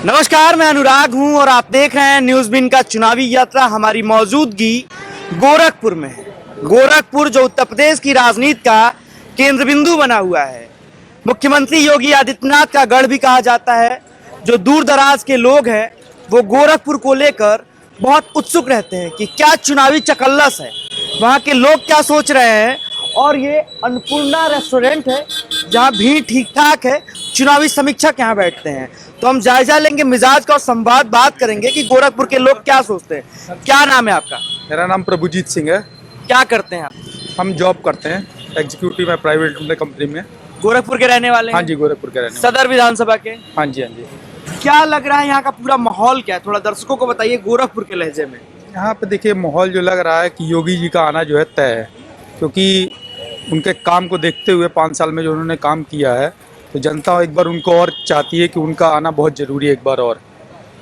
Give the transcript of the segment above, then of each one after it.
नमस्कार, मैं अनुराग हूं और आप देख रहे हैं न्यूज़ बिन का चुनावी यात्रा। हमारी मौजूदगी गोरखपुर में है। गोरखपुर जो उत्तर प्रदेश की राजनीति का केंद्र बिंदु बना हुआ है, मुख्यमंत्री योगी आदित्यनाथ का गढ़ भी कहा जाता है। जो दूर दराज के लोग हैं वो गोरखपुर को लेकर बहुत उत्सुक रहते हैं कि क्या चुनावी चकल्लस है, वहाँ के लोग क्या सोच रहे हैं। और ये अन्नपूर्णा रेस्टोरेंट है जहाँ भीड़ ठीक ठाक है, चुनावी समीक्षक यहाँ बैठते हैं। तो हम जायजा लेंगे मिजाज का और संवाद बात करेंगे कि गोरखपुर के लोग क्या सोचते हैं। क्या नाम है आपका? मेरा नाम प्रभुजीत सिंह है। क्या करते हैं आप? हम जॉब करते हैं, एग्जीक्यूटिव में, प्राइवेट कंपनी में। गोरखपुर के रहने वाले हैं? हाँ जी, गोरखपुर के रहने सदर विधानसभा के? हाँ जी, हाँ जी। क्या लग रहा है यहाँ का पूरा माहौल क्या है, थोड़ा दर्शकों को बताइए गोरखपुर के लहजे में। यहाँ पे देखिए माहौल जो लग रहा है कि योगी जी का आना जो है तय है, क्योंकि उनके काम को देखते हुए 5 साल में जो उन्होंने काम किया है, तो जनता एक बार उनको और चाहती है कि उनका आना बहुत ज़रूरी है। एक बार और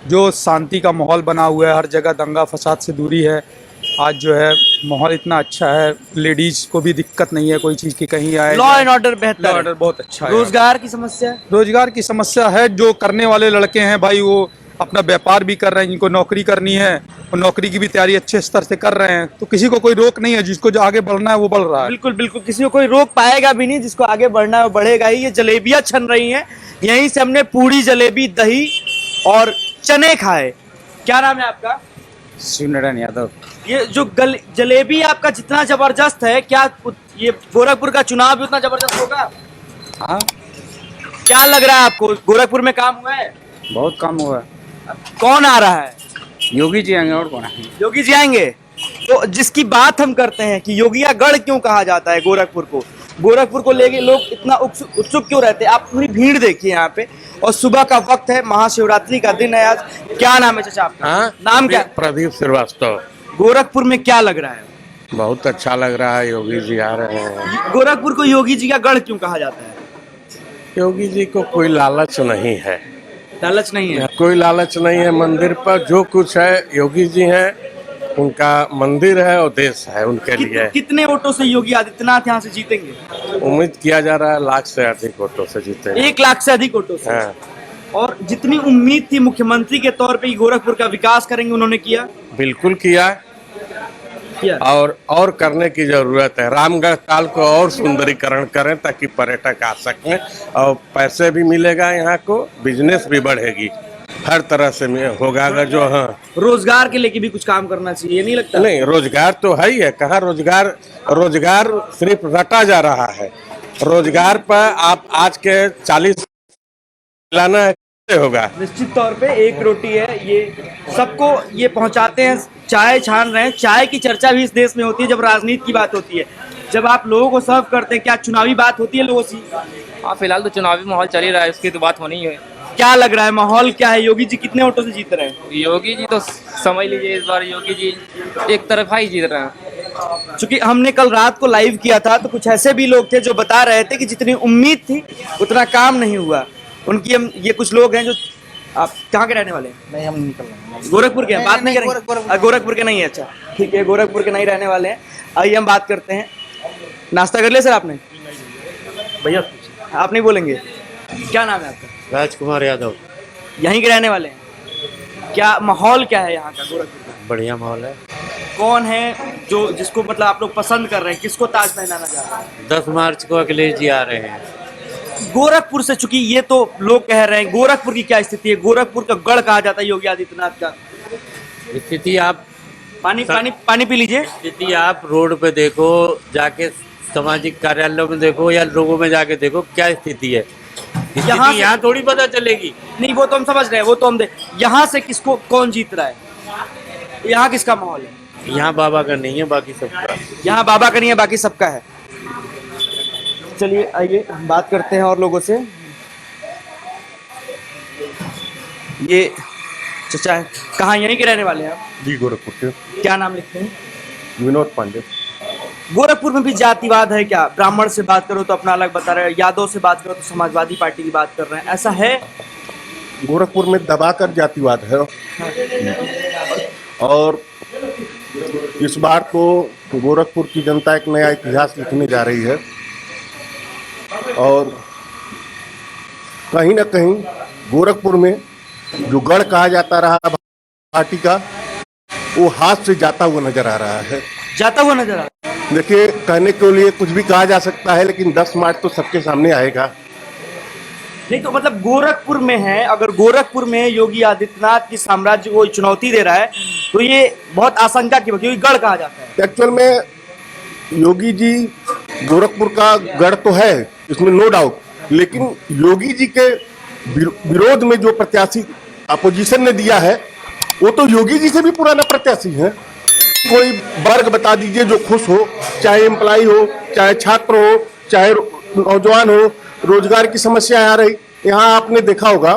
जो शांति का माहौल बना हुआ है, हर जगह दंगा फसाद से दूरी है। आज जो है माहौल इतना अच्छा है, लेडीज को भी दिक्कत नहीं है कोई चीज़ की, कहीं आए। लॉ एंड ऑर्डर बेहतर लॉ है। ऑर्डर बहुत अच्छा है। रोजगार की समस्या? रोजगार की समस्या है। जो करने वाले लड़के हैं भाई, वो अपना व्यापार भी कर रहे हैं, जिनको नौकरी करनी है और नौकरी की भी तैयारी अच्छे स्तर से कर रहे हैं, तो किसी को कोई रोक नहीं है। जिसको जो आगे बढ़ना है वो बढ़ रहा है। बिल्कुल बिल्कुल, किसी को कोई रोक पाएगा भी नहीं। जिसको आगे बढ़ना है वो बढ़ेगा ही। ये जलेबियां छन रही हैं, यहीं से हमने पूरी, जलेबी, दही और चने खाए। क्या नाम है आपका? शिवनारायण यादव। ये जो जलेबी आपका जितना जबरदस्त है, क्या ये गोरखपुर का चुनाव भी उतना जबरदस्त होगा? हाँ, क्या लग रहा है आपको, गोरखपुर में काम हुआ है? बहुत कम हुआ। कौन आ रहा है? योगी जी आएंगे और कौन आएंगे? योगी जी आएंगे। तो जिसकी बात हम करते हैं कि योगिया गढ़ क्यों कहा जाता है गोरखपुर को, गोरखपुर को लेके लोग इतना उत्सुक क्यों रहते हैं? आप पूरी भीड़ देखिए यहाँ पे, और सुबह का वक्त है, महाशिवरात्रि का दिन है आज। क्या नाम है चाचा आपका? हाँ, नाम क्या? प्रदीप श्रीवास्तव। गोरखपुर में क्या लग रहा है? बहुत अच्छा लग रहा है, योगी जी आ रहे हैं। गोरखपुर को योगी जी का गढ़ क्यों कहा जाता है? योगी जी को कोई लालच नहीं है। लालच नहीं है? कोई लालच नहीं है। मंदिर पर जो कुछ है योगी जी हैं, उनका मंदिर है और देश है उनके लिए। कितने वोटों से योगी आदित्यनाथ यहाँ से जीतेंगे? उम्मीद किया जा रहा है 1 लाख से अधिक वोटों से जीते। 1 लाख से अधिक वोटों से। हाँ। और जितनी उम्मीद थी मुख्यमंत्री के तौर पे गोरखपुर का विकास करेंगे, उन्होंने किया? बिल्कुल किया, और करने की जरूरत है। रामगढ़ ताल को और सुंदरीकरण करें ताकि पर्यटक आ सकें और पैसे भी मिलेगा, यहाँ को बिजनेस भी बढ़ेगी, हर तरह से होगा। अगर जो हाँ, रोजगार के लेके भी कुछ काम करना चाहिए, नहीं लगता? नहीं, रोजगार तो है ही है। कहाँ रोजगार सिर्फ रटा जा रहा है। रोजगार पर आप आज के 40 लाना है, कैसे होगा? निश्चित तौर पे एक रोटी है, ये सबको ये पहुंचाते हैं। चाय छान रहे हैं। चाय की चर्चा भी इस देश में होती है जब राजनीति की बात होती है, जब आप लोगों को सर्व करते हैं। क्या चुनावी बात होती है लोगों से? हाँ, फिलहाल तो चुनावी माहौल चल ही रहा है, उसकी तो बात होनी ही है। क्या लग रहा है, माहौल क्या है? योगी जी कितने वोटों से जीत रहे हैं? योगी जी तो समझ लीजिए इस बार योगी जी एक तरफा ही जीत रहे हैं। चूंकि हमने कल रात को लाइव किया था, तो कुछ ऐसे भी लोग थे जो बता रहे थे कि जितनी उम्मीद थी उतना काम नहीं हुआ उनकी। हम ये कुछ लोग हैं जो, आप कहाँ के रहने वाले हैं? नहीं, हम निकल रहे हैं। गोरखपुर के हैं? बात नहीं करेंगे? गोरखपुर के नहीं है? अच्छा ठीक है, गोरखपुर के नहीं रहने वाले हैं। आइए हम बात करते हैं। नाश्ता कर लिया सर आपने? भैया आप नहीं बोलेंगे? क्या नाम है आपका? राजकुमार यादव। यहीं के रहने वाले हैं? क्या माहौल क्या है यहाँ का गोरखपुर का? बढ़िया माहौल है। कौन है जो, जिसको मतलब आप लोग पसंद कर रहे हैं? किसको ताज पहनाना चाह रहे हैं? 10 मार्च को अखिलेश जी आ रहे हैं। गोरखपुर से, चूंकि ये तो लोग कह रहे हैं, गोरखपुर की क्या स्थिति है? गोरखपुर का गढ़ कहा जाता है योगी आदित्यनाथ का। स्थिति आप पानी पी लीजिए। स्थिति आप रोड पे देखो, जाके सामाजिक कार्यालयों में देखो या लोगों में जाके देखो क्या स्थिति है। यहाँ थोड़ी पता चलेगी। नहीं, वो तो हम समझ रहे हैं, वो तो हम यहाँ से किसको, कौन जीत रहा है? यहाँ किसका माहौल है? यहाँ बाबा का नहीं है, बाकी सबका। यहाँ बाबा का नहीं है, बाकी सबका है। चलिए आइए हम बात करते हैं और लोगों से। ये चाचा कहाँ, यहीं के रहने वाले हैं आप? जी, गोरखपुर के। क्या नाम लिखते हैं? विनोद पांडे। गोरखपुर में भी जातिवाद है क्या? ब्राह्मण से बात करो तो अपना अलग बता रहे हैं, यादव से बात करो तो समाजवादी पार्टी की बात कर रहे हैं, ऐसा है? गोरखपुर में दबाकर जातिवाद है। और इस बार तो गोरखपुर की जनता एक नया इतिहास लिखने जा रही है, और कहीं ना कहीं गोरखपुर में जो गढ़ कहा जाता रहा पार्टी का, वो हाथ से जाता हुआ नजर आ रहा है। जाता हुआ नजर आ रहा है। देखिए, कहने के लिए कुछ भी कहा जा सकता है, लेकिन 10 मार्च तो सबके सामने आएगा। नहीं तो मतलब गोरखपुर में है, अगर गोरखपुर में योगी आदित्यनाथ की साम्राज्य को चुनौती दे रहा है तो ये बहुत आशंका की बात, क्योंकि गढ़ कहा जाता है। एक्चुअल में योगी जी गोरखपुर का गढ़ तो है, इसमें नो डाउट, लेकिन योगी जी के विरोध में जो प्रत्याशी अपोजिशन ने दिया है वो तो योगी जी से भी पुराना प्रत्याशी है। कोई वर्ग बता दीजिए जो खुश हो, चाहे एम्प्लॉय हो, चाहे छात्र हो, चाहे नौजवान हो, रोजगार की समस्या आ रही। यहाँ आपने देखा होगा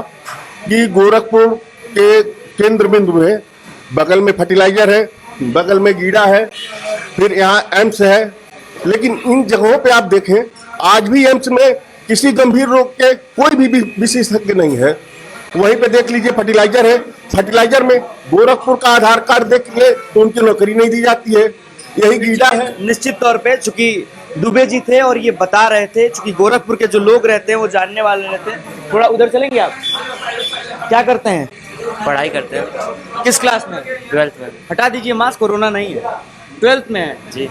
कि गोरखपुर के केंद्र बिंदु में बगल में फर्टिलाइजर है, बगल में गीड़ा है, फिर यहाँ एम्स है, लेकिन इन जगहों पे आप देखें आज भी एम्स में किसी गंभीर रोग के कोई भी विशेषज्ञ नहीं है। वहीं पे देख लीजिए फर्टिलाइजर है, फर्टिलाइजर में गोरखपुर का आधार कार्ड देखिए तो उनकी नौकरी नहीं दी जाती है। यही गीड़ा है। निश्चित तौर पे चूंकि दुबे जी थे और ये बता रहे थे, चूंकि गोरखपुर के जो लोग रहते हैं वो जानने वाले रहते हैं। थोड़ा उधर चलेंगे आप, क्या करते हैं? पढ़ाई करते हैं, किस क्लास में? 12th में। हटा दीजिए मास्क, कोरोना नहीं है। 12th में है जी।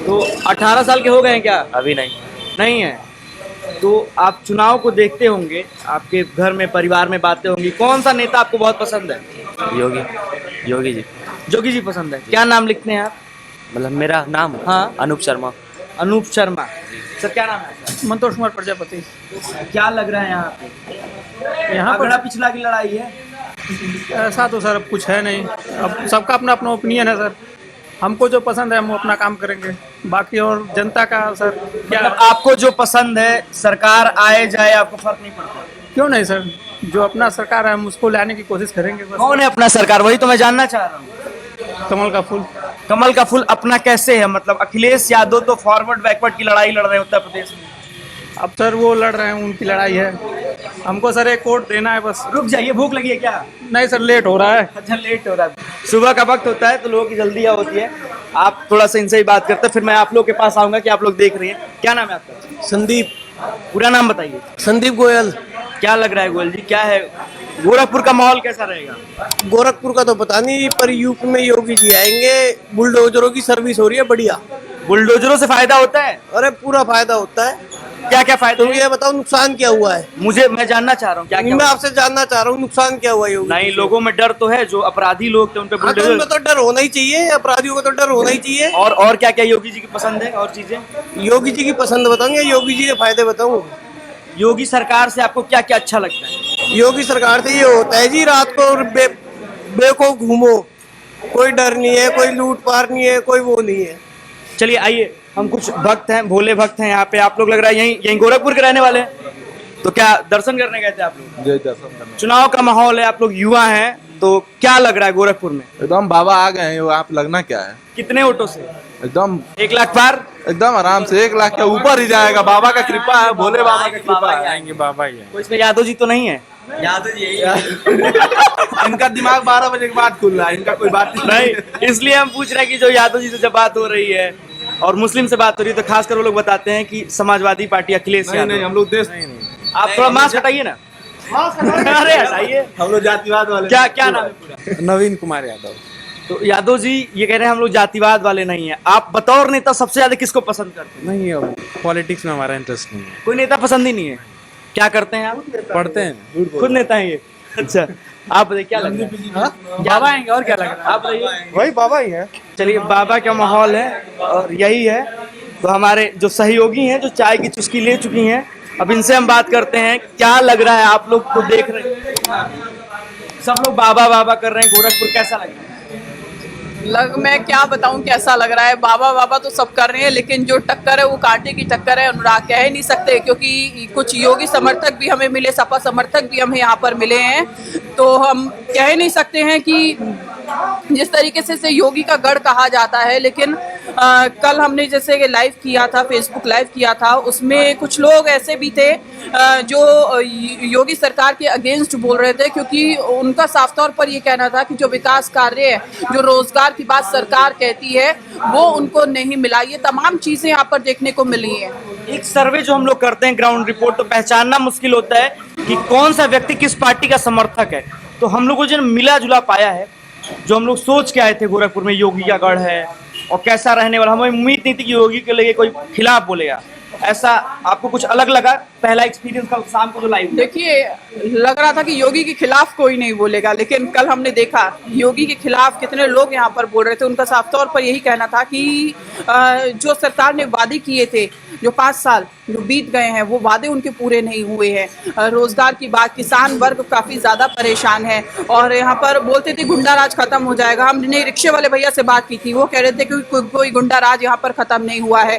तो 18 साल के हो गए हैं क्या? अभी नहीं। नहीं है। तो आप चुनाव को देखते होंगे, आपके घर में परिवार में बातें होंगी, कौन सा नेता आपको बहुत पसंद है? योगी जी। योगी जी पसंद है। क्या नाम लिखते हैं आप? मतलब मेरा नाम? हाँ। अनूप शर्मा। अनूप शर्मा। सर क्या नाम है सर? मंतोष कुमार प्रजापति। क्या लग रहा है यहाँ पे? यहाँ अगड़ा पर पिछला की लड़ाई है। ऐसा तो सर अब कुछ है नहीं, अब सबका अपना अपना ओपिनियन है सर। हमको जो पसंद है हम अपना काम करेंगे, बाकी और जनता का सर क्या। मतलब आपको जो पसंद है सरकार आए जाए आपको फर्क नहीं पड़ता? क्यों नहीं सर, जो अपना सरकार है हम उसको लाने की कोशिश करेंगे बस। कौन है अपना सरकार, वही तो मैं जानना चाह रहा हूँ। कमल का फूल। कमल का फूल अपना कैसे है? मतलब अखिलेश यादव तो फॉरवर्ड बैकवर्ड की लड़ाई लड़ रहे हैं उत्तर प्रदेश में। अब सर वो लड़ रहे हैं, उनकी लड़ाई है। हमको सर एक वोट देना है बस। रुक जाइए, भूख लगी है क्या? नहीं सर, लेट हो रहा है। अच्छा लेट हो रहा है। सुबह का वक्त होता है तो लोगों की जल्दी होती है। आप थोड़ा सा इनसे ही बात करते हैं, फिर मैं आप लोग के पास आऊंगा कि आप लोग देख रहे हैं। क्या नाम है आपका? संदीप। पूरा नाम बताइए। संदीप गोयल। क्या लग रहा है गोयल जी, क्या है गोरखपुर का माहौल कैसा रहेगा? गोरखपुर का तो पता नहीं, पर यूपी में योगी जी आएंगे। बुलडोजरों की सर्विस हो रही है बढ़िया। बुलडोजरों से फायदा होता है? अरे पूरा फायदा होता है। क्या क्या फायदा? तुम ये बताओ नुकसान क्या हुआ है? मैं जानना चाह रहा हूँ क्या क्या मैं हुआ? आपसे जानना चाह रहा हूँ नुकसान क्या हुआ योगी? नहीं, लोगों में डर तो है, जो अपराधी लोग थे उन पे हाँ, तो बुलडोजर। उनमें तो डर होना ही चाहिए, अपराधियों को तो डर होना ही चाहिए। और क्या क्या योगी जी की पसंद है और चीजें? योगी जी की पसंद बताऊंगे, योगी जी के फायदे बताऊं। योगी सरकार से आपको क्या क्या अच्छा लगता है? योगी सरकार से ये होता है जी, रात को बेवकूफ घूमो, कोई डर नहीं है, कोई लूट पार नहीं है, कोई वो नहीं है। चलिए आइए, हम कुछ भक्त हैं, भोले भक्त हैं यहाँ पे। आप लोग लग रहा है यहीं गोरखपुर के रहने वाले हैं, तो क्या दर्शन करने गए थे आप लोग? जय दर्शन करना। चुनाव का माहौल है, आप लोग युवा हैं, तो क्या लग रहा है गोरखपुर में? एकदम बाबा आ गए हैं, आप लगना क्या है? कितने वोटों से? एकदम 1 लाख पार? एकदम आराम से 1 लाख के ऊपर ही जाएगा। बाबा का कृपा है, भोले बाबा का कृपा है। आएंगे बाबा ही। तो इसमें यादव जी तो नहीं है? इनका दिमाग 12 बजे के बाद खुल रहा है, इनका कोई बात नहीं, इसलिए हम पूछ रहे हैं कि जो यादव जी से जब बात हो रही है और मुस्लिम से बात हो रही है तो खासकर वो लोग बताते हैं कि समाजवादी पार्टी अखिलेश नहीं यादव। नहीं, हम लोग देश आप थोड़ा मास्क हटाइए ना। अरे हटाइए। हम लोग जातिवाद वाले। क्या नाम है पूरा? नवीन कुमार यादव। तो यादव जी ये कह रहे हैं हम लोग जातिवाद वाले नहीं है। आप बतौर नेता सबसे ज्यादा किसको पसंद करते हैं? नहीं, अब पॉलिटिक्स में हमारा इंटरेस्ट नहीं है। कोई नेता पसंद ही नहीं है? क्या करते हैं आप? पढ़ते हैं। खुद नेता हैं ये? अच्छा, आप बताइए क्या लग रहा है? बाबा आएंगे और क्या लग रहा है? आप बताइए। वही बाबा ही है। चलिए, बाबा का माहौल है और यही है। तो हमारे जो सहयोगी हैं, जो चाय की चुस्की ले चुकी हैं, अब इनसे हम बात करते हैं। क्या लग रहा है? आप लोग तो देख रहे हैं, सब लोग बाबा बाबा कर रहे हैं। गोरखपुर कैसा लग रहा है? मैं क्या बताऊं कैसा लग रहा है। बाबा बाबा तो सब कर रहे हैं, लेकिन जो टक्कर है वो कांटे की टक्कर है। अनुराग कह ही नहीं सकते, क्योंकि कुछ योगी समर्थक भी हमें मिले, सपा समर्थक भी हमें यहाँ पर मिले हैं, तो हम कह ही नहीं सकते हैं कि जिस तरीके से योगी का गढ़ कहा जाता है। लेकिन कल हमने जैसे कि लाइव किया था, फेसबुक लाइव किया था, उसमें कुछ लोग ऐसे भी थे जो योगी सरकार के अगेंस्ट बोल रहे थे, क्योंकि उनका साफ तौर पर ये कहना था कि जो विकास कार्य है, जो रोजगार की बात सरकार कहती है, वो उनको नहीं मिला। ये तमाम चीजें यहाँ पर देखने को मिली हैं। एक सर्वे जो हम लोग करते हैं, ग्राउंड रिपोर्ट, तो पहचानना मुश्किल होता है कि कौन सा व्यक्ति किस पार्टी का समर्थक है। तो हम लोग को जो मिला जुला पाया है, जो हम लोग सोच के आए थे गोरखपुर में योगी का गढ़ है और कैसा रहने वाला, हमें उम्मीद नहीं थी कि योगी के लिए कोई खिलाफ बोलेगा। ऐसा आपको कुछ अलग लगा पहला एक्सपीरियंस कल शाम को जो लाइव? देखिए, लग रहा था कि योगी के खिलाफ कोई नहीं बोलेगा, लेकिन कल हमने देखा योगी के खिलाफ कितने लोग यहाँ पर बोल रहे थे। उनका साफ तौर पर यही कहना था कि जो सरकार ने वादे किए थे, जो 5 साल जो बीत गए हैं, वो वादे उनके पूरे नहीं हुए हैं। रोजगार की बात, किसान वर्ग काफी ज्यादा परेशान है और यहाँ पर बोलते थे गुंडा राज खत्म हो जाएगा। हमने रिक्शे वाले भैया से बात की थी, वो कह रहे थे कि कोई गुंडा राज यहाँ पर खत्म नहीं हुआ है।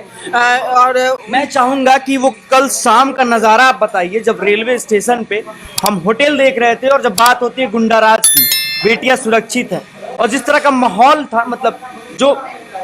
और मैं चाहूंगा कि वो कल शाम का नजारा आप बताइए, जब रेलवे स्टेशन पे हम होटल देख रहे थे और जब बात होती है गुंडाराज की, बेटियां सुरक्षित है और जिस तरह का माहौल था, मतलब जो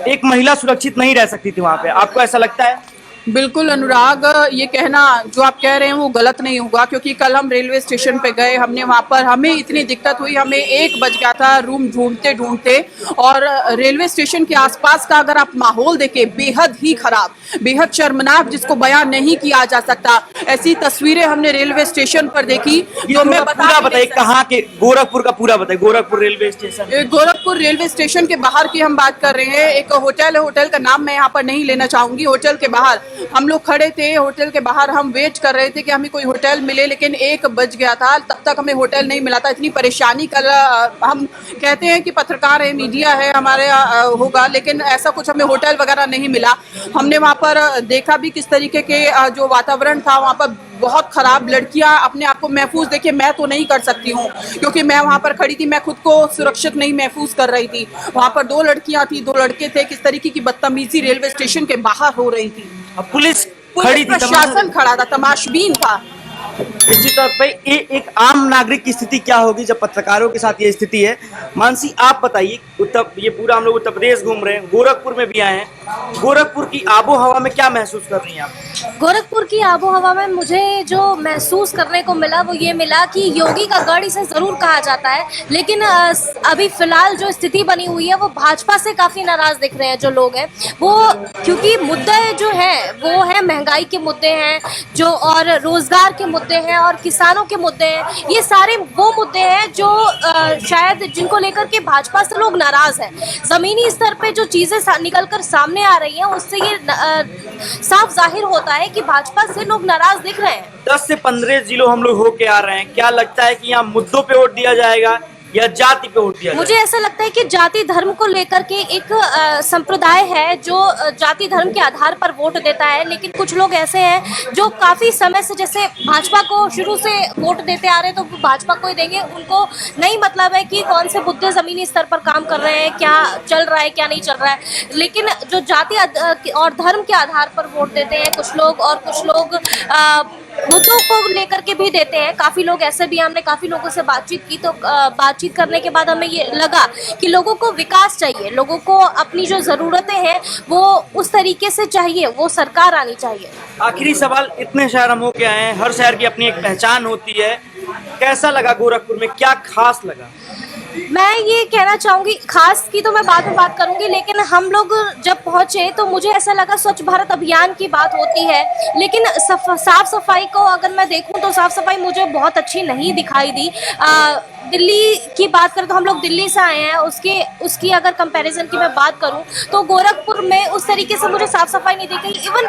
एक महिला सुरक्षित नहीं रह सकती थी वहां पे, आपको ऐसा लगता है? बिल्कुल अनुराग, ये कहना जो आप कह रहे हैं वो गलत नहीं होगा, क्योंकि कल हम रेलवे स्टेशन पे गए, हमने वहाँ पर, हमें इतनी दिक्कत हुई, हमें 1 बज गया था रूम ढूंढते ढूंढते। और रेलवे स्टेशन के आसपास का अगर आप माहौल देखें, बेहद ही खराब, बेहद शर्मनाक, जिसको बयान नहीं किया जा सकता। ऐसी तस्वीरें हमने रेलवे स्टेशन पर देखी। तो मैं बताइए कहाँ के, गोरखपुर का पूरा बताइए, Gorakhpur railway station. Gorakhpur railway station के बाहर की हम बात कर रहे हैं। एक होटल है, होटल का नाम मैं यहाँ पर नहीं लेना चाहूंगी। होटल के बाहर हम लोग खड़े थे, होटल के बाहर हम वेट कर रहे थे कि हमें कोई होटल मिले, लेकिन 1 बज गया था, तब तक हमें होटल नहीं मिला था। इतनी परेशानी कल, हम कहते हैं कि पत्रकार है, मीडिया है हमारे होगा, लेकिन ऐसा कुछ हमें होटल वगैरह नहीं मिला। हमने वहाँ पर देखा भी किस तरीके के जो वातावरण था वहाँ पर, बहुत खराब। लड़कियां अपने आप को महफूज, देखिए मैं तो नहीं कर सकती हूँ क्योंकि मैं वहाँ पर खड़ी थी, मैं खुद को सुरक्षित नहीं महफूज कर रही थी। वहाँ पर 2 लड़कियां थी, 2 लड़के थे, किस तरीके की बदतमीजी रेलवे स्टेशन के बाहर हो रही थी। पुलिस खड़ी थी, प्रशासन खड़ा था, तमाशबीन था। निश्चित तौर पे एक आम नागरिक की स्थिति क्या होगी जब पत्रकारों के साथ ये स्थिति है? मानसी, आप बताइए, ये पूरा हम लोग उत्तर प्रदेश घूम रहे हैं, गोरखपुर में भी आए हैं, गोरखपुर की आबो हवा में क्या महसूस कर रही हैं आप? गोरखपुर की आबो हवा में मुझे जो महसूस करने को मिला वो ये मिला कि योगी का गढ़ इसे जरूर कहा जाता है, लेकिन अभी फिलहाल जो स्थिति बनी हुई है वो भाजपा से काफी नाराज दिख रहे हैं जो लोग हैं वो, क्योंकि मुद्दे जो हैं वो है महंगाई के मुद्दे हैं जो, और रोजगार के मुद्दे हैं और किसानों के मुद्दे हैं। ये सारे वो मुद्दे हैं जो शायद जिनको लेकर के भाजपा से लोग नाराज हैं। जमीनी स्तर पे जो चीजें निकल कर सामने आ रही हैं उससे ये साफ जाहिर होता है कि भाजपा से लोग नाराज दिख रहे हैं। 10 से 15 जिलों हम लोग होके आ रहे हैं, क्या लगता है कि यहाँ मुद्दों पे वोट दिया जाएगा या जाति पे वोट दिया? मुझे ऐसा लगता है कि जाति धर्म को लेकर के एक संप्रदाय है जो जाति धर्म के आधार पर वोट देता है, लेकिन कुछ लोग ऐसे हैं जो काफी समय से, जैसे भाजपा को शुरू से वोट देते आ रहे हैं तो भाजपा को ही देंगे, उनको नहीं मतलब है कि कौन से मुद्दे जमीनी स्तर पर काम कर रहे हैं, क्या चल रहा है क्या नहीं चल रहा है। लेकिन जो जाति और धर्म के आधार पर वोट देते हैं कुछ लोग, और कुछ लोग मुद्दों को लेकर के भी देते हैं। काफी लोग ऐसे भी, हमने काफी लोगों से बातचीत की तो बातचीत करने के बाद हमें ये लगा कि लोगों को विकास चाहिए, लोगों को अपनी जो जरूरतें हैं वो उस तरीके से चाहिए, वो सरकार आनी चाहिए। आखिरी सवाल, इतने शहर हम होके आए हैं, हर शहर की अपनी एक पहचान होती है, कैसा लगा गोरखपुर में, क्या खास लगा? मैं ये कहना चाहूंगी, खास की तो मैं बाद में बात करूंगी, लेकिन हम लोग जब पहुंचे तो मुझे ऐसा लगा, स्वच्छ भारत अभियान की बात होती है, लेकिन साफ सफाई को अगर मैं देखूं तो साफ सफाई मुझे बहुत अच्छी नहीं दिखाई दी। दिल्ली की बात करें तो हम लोग दिल्ली से आए हैं, उसकी अगर कंपैरिजन की मैं बात करूं तो गोरखपुर में उस तरीके से मुझे साफ सफाई नहीं दिखी। इवन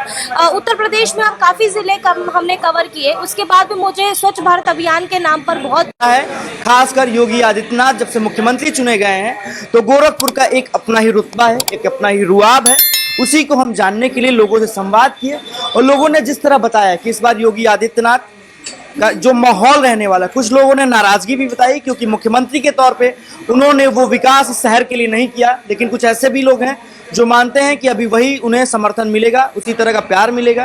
उत्तर प्रदेश में हम काफ़ी ज़िले हमने कवर किए, उसके बाद भी मुझे स्वच्छ भारत अभियान के नाम पर बहुत है। खासकर योगी आदित्यनाथ जब से मुख्यमंत्री चुने गए हैं तो गोरखपुर का एक अपना ही रुतबा है, एक अपना ही रुआब है। उसी को हम जानने के लिए लोगों से संवाद किए और लोगों ने जिस तरह बताया कि इस बार योगी आदित्यनाथ का जो माहौल रहने वाला, कुछ लोगों ने नाराजगी भी बताई क्योंकि मुख्यमंत्री के तौर पे उन्होंने वो विकास इस शहर के लिए नहीं किया, लेकिन कुछ ऐसे भी लोग हैं जो मानते हैं कि अभी वही उन्हें समर्थन मिलेगा, उसी तरह का प्यार मिलेगा।